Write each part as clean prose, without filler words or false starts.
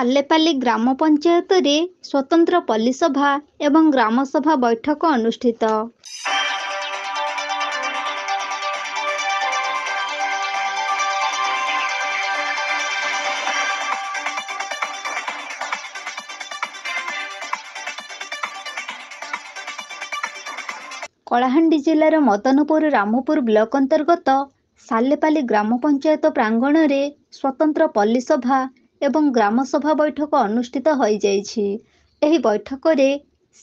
ସାଲେପାଲି ଗ୍ରାମ ପଞ୍ଚାୟତରେ ସ୍ୱତନ୍ତ୍ର ପଲ୍ଲୀସଭା ଏବଂ ଗ୍ରାମସଭା ବୈଠକ ଅନୁଷ୍ଠିତ। କଳାହାଣ୍ଡି ଜିଲ୍ଲାର ମଦନପୁର ରାମପୁର ବ୍ଲକ ଅନ୍ତର୍ଗତ ସାଲେପାଲି ଗ୍ରାମ ପଞ୍ଚାୟତ ପ୍ରାଙ୍ଗଣରେ ସ୍ୱତନ୍ତ୍ର ପଲ୍ଲୀସଭା ଏବଂ ଗ୍ରାମସଭା ବୈଠକ ଅନୁଷ୍ଠିତ ହୋଇଯାଇଛି। ଏହି ବୈଠକରେ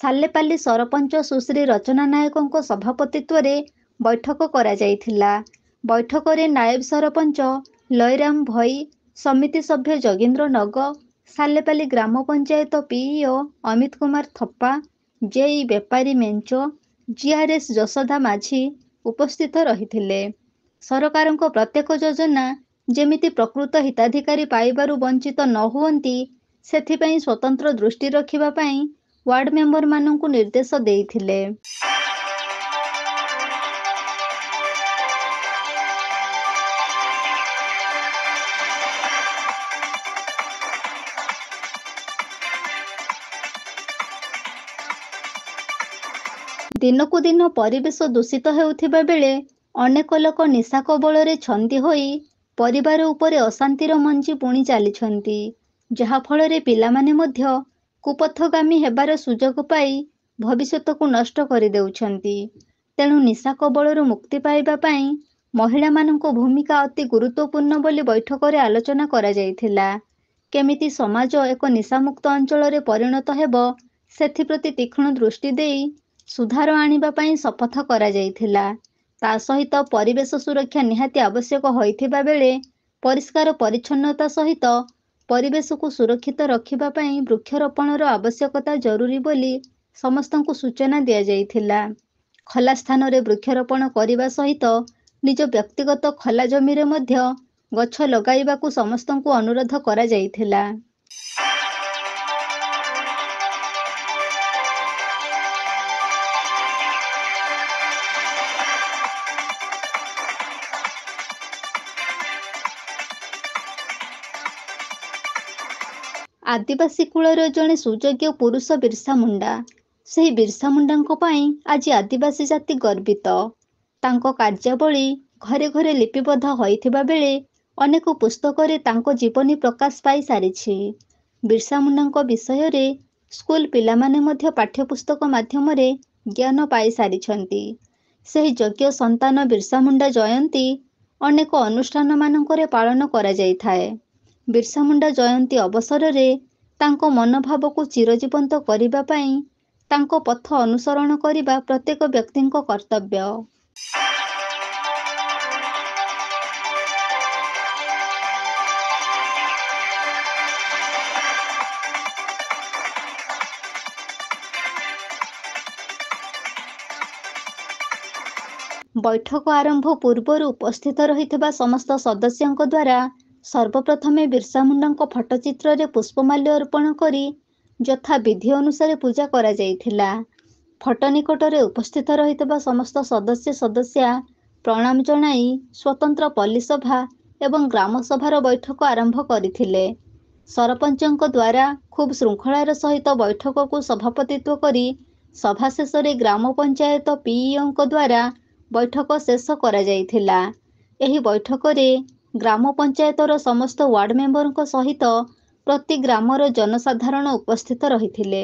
ସାଲେପାଲି ସରପଞ୍ଚ ସୁଶ୍ରୀ ରଚନା ନାୟକଙ୍କ ସଭାପତିତ୍ୱରେ ବୈଠକ କରାଯାଇଥିଲା। ବୈଠକରେ ନାୟବ ସରପଞ୍ଚ ଲୟରାମ ଭଇ, ସମିତି ସଭ୍ୟ ଯୋଗେନ୍ଦ୍ର ନଗ, ସାଲେପାଲି ଗ୍ରାମ ପଞ୍ଚାୟତ ପିଇଓ ଅମିତ କୁମାର ଥପ୍ପା, ଜେଇ ବେପାରୀ ମେଞ୍ଚ, ଜିଆରଏସ୍ ଯଶୋଦା ମାଝୀ ଉପସ୍ଥିତ ରହିଥିଲେ। ସରକାରଙ୍କ ପ୍ରତ୍ୟେକ ଯୋଜନା ଯେମିତି ପ୍ରକୃତ ହିତାଧିକାରୀ ପାଇବାରୁ ବଞ୍ଚିତ ନ ହୁଅନ୍ତି, ସେଥିପାଇଁ ସ୍ୱତନ୍ତ୍ର ଦୃଷ୍ଟି ରଖିବା ପାଇଁ ୱାର୍ଡ ମେମ୍ବରମାନଙ୍କୁ ନିର୍ଦ୍ଦେଶ ଦେଇଥିଲେ। ଦିନକୁ ଦିନ ପରିବେଶ ଦୂଷିତ ହେଉଥିବା ବେଳେ ଅନେକ ଲୋକ ନିଶା କବଳରେ ଛନ୍ଦି ହୋଇ ପରିବାର ଉପରେ ଅଶାନ୍ତିର ମଞ୍ଜି ବୁଣି ଚାଲିଛନ୍ତି, ଯାହାଫଳରେ ପିଲାମାନେ ମଧ୍ୟ କୁପଥଗାମୀ ହେବାର ସୁଯୋଗ ପାଇ ଭବିଷ୍ୟତକୁ ନଷ୍ଟ କରିଦେଉଛନ୍ତି। ତେଣୁ ନିଶା କବଳରୁ ମୁକ୍ତି ପାଇବା ପାଇଁ ମହିଳାମାନଙ୍କ ଭୂମିକା ଅତି ଗୁରୁତ୍ୱପୂର୍ଣ୍ଣ ବୋଲି ବୈଠକରେ ଆଲୋଚନା କରାଯାଇଥିଲା। କେମିତି ସମାଜ ଏକ ନିଶାମୁକ୍ତ ଅଞ୍ଚଳରେ ପରିଣତ ହେବ, ସେଥିପ୍ରତି ତୀକ୍ଷ୍ଣ ଦୃଷ୍ଟି ଦେଇ ସୁଧାର ଆଣିବା ପାଇଁ ଶପଥ କରାଯାଇଥିଲା। ତା ସହିତ ପରିବେଶ ସୁରକ୍ଷା ନିହାତି ଆବଶ୍ୟକ ହୋଇଥିବା ବେଳେ ପରିଷ୍କାର ପରିଚ୍ଛନ୍ନତା ସହିତ ପରିବେଶକୁ ସୁରକ୍ଷିତ ରଖିବା ପାଇଁ ବୃକ୍ଷରୋପଣର ଆବଶ୍ୟକତା ଜରୁରୀ ବୋଲି ସମସ୍ତଙ୍କୁ ସୂଚନା ଦିଆଯାଇଥିଲା। ଖୋଲା ସ୍ଥାନରେ ବୃକ୍ଷରୋପଣ କରିବା ସହିତ ନିଜ ବ୍ୟକ୍ତିଗତ ଖୋଲା ଜମିରେ ମଧ୍ୟ ଗଛ ଲଗାଇବାକୁ ସମସ୍ତଙ୍କୁ ଅନୁରୋଧ କରାଯାଇଥିଲା। ଆଦିବାସୀ କୂଳର ଜଣେ ସୁଯୋଗ୍ୟ ପୁରୁଷ ବିର୍ସା ମୁଣ୍ଡା। ସେହି ବିର୍ସା ମୁଣ୍ଡାଙ୍କ ପାଇଁ ଆଜି ଆଦିବାସୀ ଜାତି ଗର୍ବିତ। ତାଙ୍କ କାର୍ଯ୍ୟାବଳୀ ଘରେ ଘରେ ଲିପିବଦ୍ଧ ହୋଇଥିବା ବେଳେ ଅନେକ ପୁସ୍ତକରେ ତାଙ୍କ ଜୀବନୀ ପ୍ରକାଶ ପାଇସାରିଛି। ବିର୍ସା ମୁଣ୍ଡାଙ୍କ ବିଷୟରେ ସ୍କୁଲ ପିଲାମାନେ ମଧ୍ୟ ପାଠ୍ୟପୁସ୍ତକ ମାଧ୍ୟମରେ ଜ୍ଞାନ ପାଇସାରିଛନ୍ତି। ସେହି ଯୋଗ୍ୟ ସନ୍ତାନ ବିର୍ସା ମୁଣ୍ଡା ଜୟନ୍ତୀ ଅନେକ ଅନୁଷ୍ଠାନମାନଙ୍କରେ ପାଳନ କରାଯାଇଥାଏ। ବିର୍ସା ମୁଣ୍ଡା ଜୟନ୍ତୀ ଅବସରରେ ତାଙ୍କ ମନୋଭାବକୁ ଚିରଜୀବନ୍ତ କରିବା ପାଇଁ ତାଙ୍କ ପଥ ଅନୁସରଣ କରିବା ପ୍ରତ୍ୟେକ ବ୍ୟକ୍ତିଙ୍କ କର୍ତ୍ତବ୍ୟ। ବୈଠକ ଆରମ୍ଭ ପୂର୍ବରୁ ଉପସ୍ଥିତ ରହିଥିବା ସମସ୍ତ ସଦସ୍ୟଙ୍କ ଦ୍ୱାରା ସର୍ବପ୍ରଥମେ ବିର୍ସା ମୁଣ୍ଡାଙ୍କ ଫଟୋଚିତ୍ରରେ ପୁଷ୍ପମାଲ୍ୟ ଅର୍ପଣ କରି ଯଥା ବିଧି ଅନୁସାରେ ପୂଜା କରାଯାଇଥିଲା। ଫଟୋ ନିକଟରେ ଉପସ୍ଥିତ ରହିଥିବା ସମସ୍ତ ସଦସ୍ୟା ପ୍ରଣାମ ଜଣାଇ ସ୍ୱତନ୍ତ୍ର ପଲ୍ଲୀସଭା ଏବଂ ଗ୍ରାମସଭାର ବୈଠକ ଆରମ୍ଭ କରିଥିଲେ। ସରପଞ୍ଚଙ୍କ ଦ୍ୱାରା ଖୁବ୍ ଶୃଙ୍ଖଳାର ସହିତ ବୈଠକକୁ ସଭାପତିତ୍ୱ କରି ସଭା ଶେଷରେ ଗ୍ରାମ ପଞ୍ଚାୟତ ପିଇଓଙ୍କ ଦ୍ୱାରା ବୈଠକ ଶେଷ କରାଯାଇଥିଲା। ଏହି ବୈଠକରେ ଗ୍ରାମ ପଞ୍ଚାୟତର ସମସ୍ତ ୱାର୍ଡ ମେମ୍ବରଙ୍କ ସହିତ ପ୍ରତି ଗ୍ରାମର ଜନସାଧାରଣ ଉପସ୍ଥିତ ରହିଥିଲେ।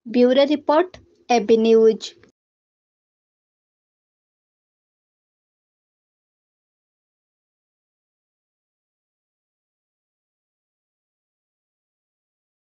Bureau report, AB news.